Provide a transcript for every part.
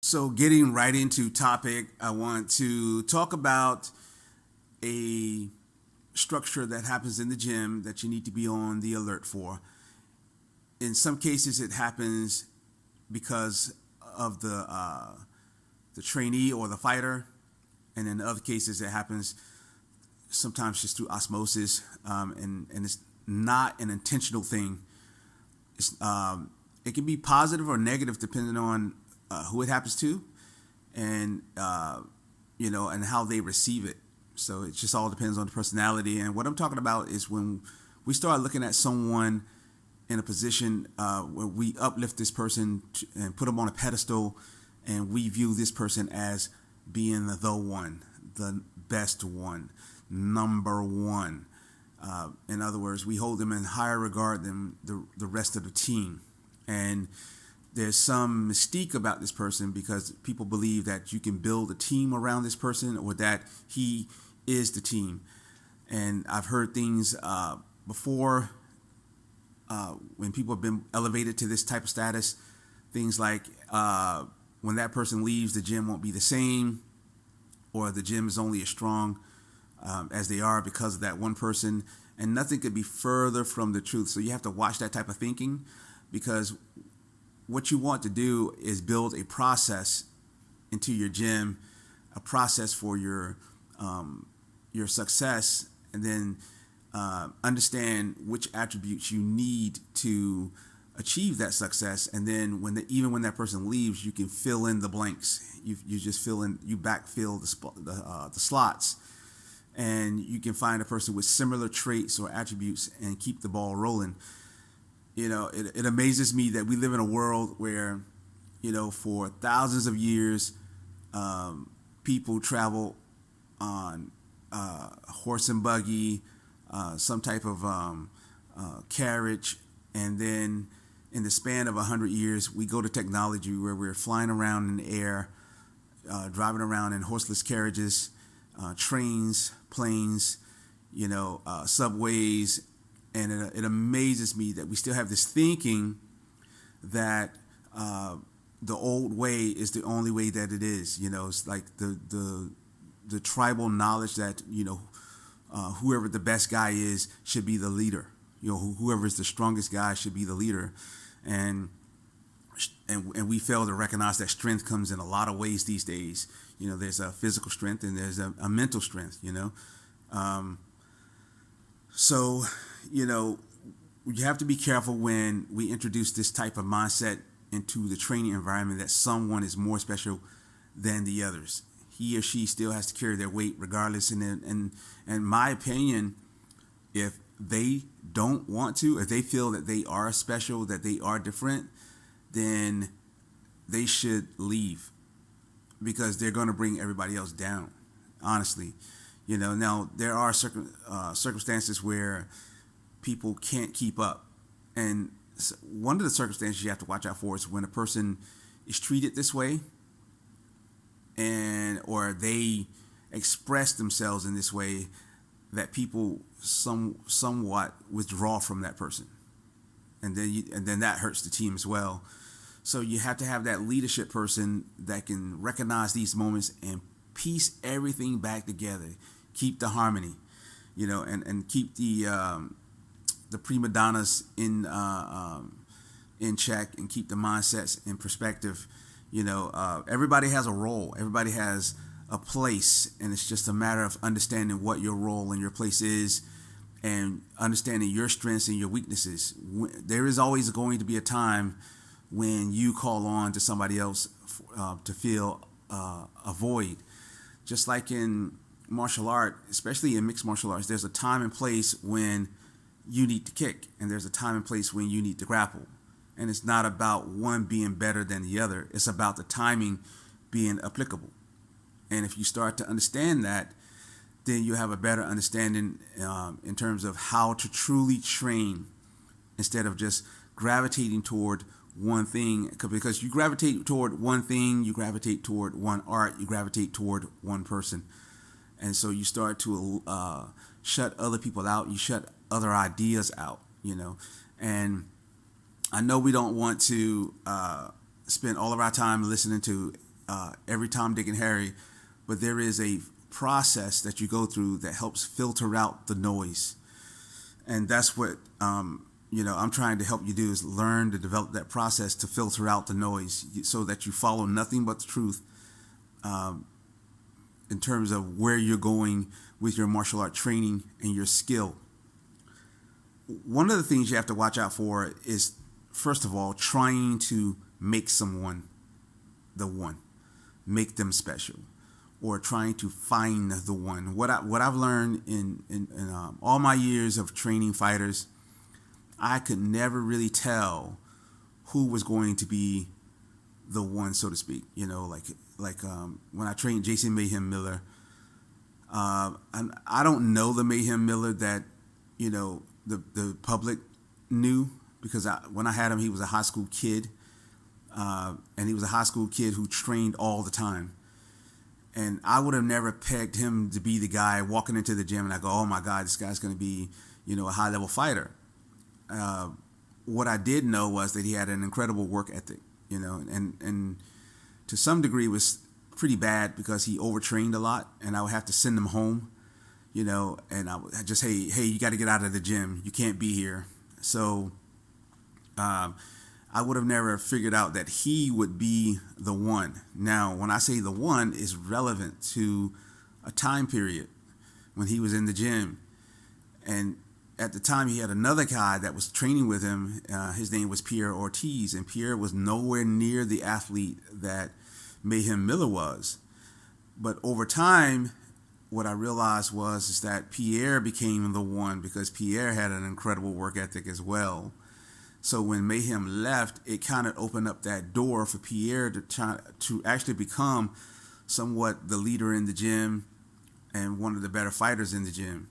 So, getting right into topic, I want to talk about a structure that happens in the gym that you need to be on the alert for. In some cases, it happens because of the trainee or the fighter, and in other cases, it happens sometimes just through osmosis, and it's not an intentional thing. It can be positive or negative depending on who it happens to, and and how they receive it. So it just all depends on the personality. And what I'm talking about is when we start looking at someone in a position where we uplift this person and put them on a pedestal, and we view this person as being the one, the best one, number one. In other words, we hold them in higher regard than the rest of the team. And there's some mystique about this person because people believe that you can build a team around this person or that he is the team. And I've heard things before when people have been elevated to this type of status, things like when that person leaves, the gym won't be the same, or the gym is only as strong as they are because of that one person. And nothing could be further from the truth. So you have to watch that type of thinking, because what you want to do is build a process into your gym, a process for your success, and then understand which attributes you need to achieve that success. And then even when that person leaves, you can fill in the blanks. You just backfill the slots, and you can find a person with similar traits or attributes and keep the ball rolling. It amazes me that we live in a world where, for thousands of years, people travel on horse and buggy, some type of carriage, and then in the span of 100 years, we go to technology where we're flying around in the air, driving around in horseless carriages, trains, planes, subways. And it amazes me that we still have this thinking that the old way is the only way that it is. It's like the tribal knowledge that whoever the best guy is should be the leader. Whoever is the strongest guy should be the leader, and we fail to recognize that strength comes in a lot of ways these days. There's a physical strength and there's a mental strength. So, you have to be careful when we introduce this type of mindset into the training environment that someone is more special than the others. He or she still has to carry their weight regardless. And in my opinion, if they don't want to, if they feel that they are special, that they are different, then they should leave, because they're going to bring everybody else down, honestly. Now there are circumstances where people can't keep up, and one of the circumstances you have to watch out for is when a person is treated this way, or they express themselves in this way, that people somewhat withdraw from that person, and then that hurts the team as well. So you have to have that leadership person that can recognize these moments and piece everything back together, keep the harmony, and keep the prima donnas in check, and keep the mindsets in perspective. Everybody has a role, everybody has a place, and it's just a matter of understanding what your role and your place is, and understanding your strengths and your weaknesses. There is always going to be a time when you call on to somebody else to fill a void. Just like in martial art, especially in mixed martial arts, there's a time and place when you need to kick, and there's a time and place when you need to grapple. And it's not about one being better than the other. It's about the timing being applicable. And if you start to understand that, then you have a better understanding in terms of how to truly train, instead of just gravitating toward one thing. Because you gravitate toward one thing, you gravitate toward one art, you gravitate toward one person. And so you start to shut other people out, you shut other ideas out, And I know we don't want to spend all of our time listening to every Tom, Dick, and Harry, but there is a process that you go through that helps filter out the noise, and that's what I'm trying to help you do, is learn to develop that process to filter out the noise, so that you follow nothing but the truth, in terms of where you're going with your martial art training and your skill. One of the things you have to watch out for is, first of all, trying to make someone the one, make them special, or trying to find the one. What I've learned in all my years of training fighters, I could never really tell who was going to be the one, so to speak. When I trained Jason Mayhem Miller, and I don't know the Mayhem Miller that the public knew, because when I had him, he was a high school kid, and he was a high school kid who trained all the time. And I would have never pegged him to be the guy walking into the gym and I go, oh my God, this guy's going to be, a high level fighter. What I did know was that he had an incredible work ethic, and to some degree it was pretty bad because he overtrained a lot, and I would have to send him home, and I would just, hey, you got to get out of the gym. You can't be here. So I would have never figured out that he would be the one. Now, when I say the one, is relevant to a time period when he was in the gym. And at the time, he had another guy that was training with him. His name was Pierre Ortiz, and Pierre was nowhere near the athlete that Mayhem Miller was. But over time, what I realized is that Pierre became the one, because Pierre had an incredible work ethic as well. So when Mayhem left, it kind of opened up that door for Pierre to actually become somewhat the leader in the gym and one of the better fighters in the gym.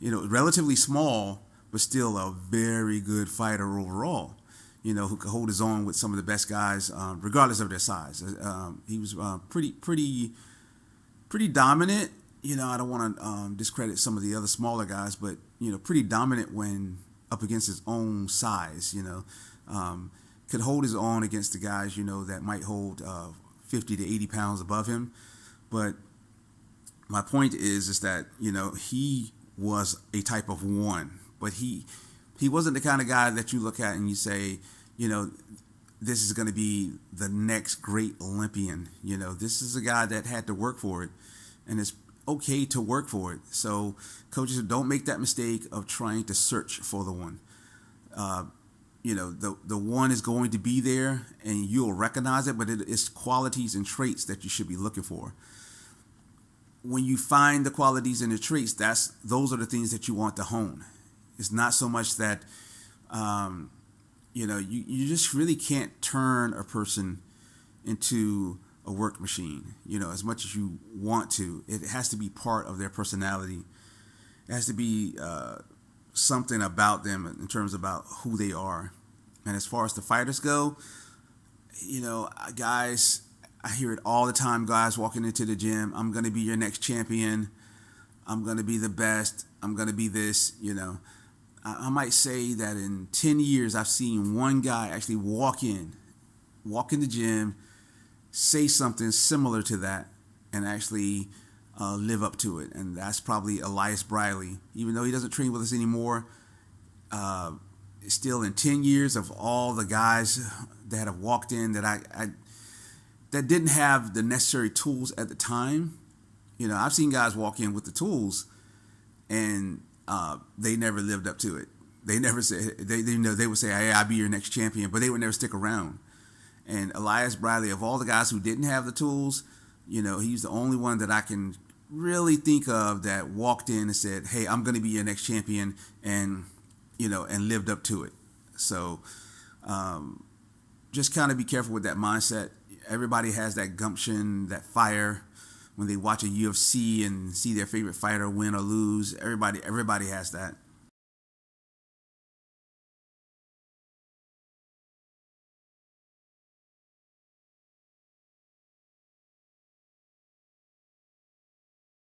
Relatively small, but still a very good fighter overall, who could hold his own with some of the best guys, regardless of their size. He was pretty dominant. I don't want to discredit some of the other smaller guys, but, pretty dominant when up against his own size, could hold his own against the guys, that might hold 50 to 80 pounds above him. But my point is that, he was a type of one, but he wasn't the kind of guy that you look at and you say, this is going to be the next great Olympian. This is a guy that had to work for it, and it's okay to work for it. So coaches, don't make that mistake of trying to search for the one. The one is going to be there and you'll recognize it, but it's qualities and traits that you should be looking for. When you find the qualities and the traits, those are the things that you want to hone. It's not so much that you just really can't turn a person into a work machine, as much as you want to. It has to be part of their personality. It has to be something about them in terms about who they are. And as far as the fighters go, guys, I hear it all the time, guys walking into the gym, I'm going to be your next champion. I'm going to be the best. I'm going to be this, I might say that in 10 years, I've seen one guy actually walk in the gym, say something similar to that, and actually live up to it. And that's probably Elias Briley. Even though he doesn't train with us anymore, still in 10 years of all the guys that have walked in that that didn't have the necessary tools at the time. I've seen guys walk in with the tools and they never lived up to it. They never said, they would say, hey, I'll be your next champion, but they would never stick around. And Elias Briley, of all the guys who didn't have the tools, he's the only one that I can really think of that walked in and said, hey, I'm going to be your next champion, and lived up to it. So just kind of be careful with that mindset. Everybody has that gumption, that fire when they watch a UFC and see their favorite fighter win or lose. Everybody has that.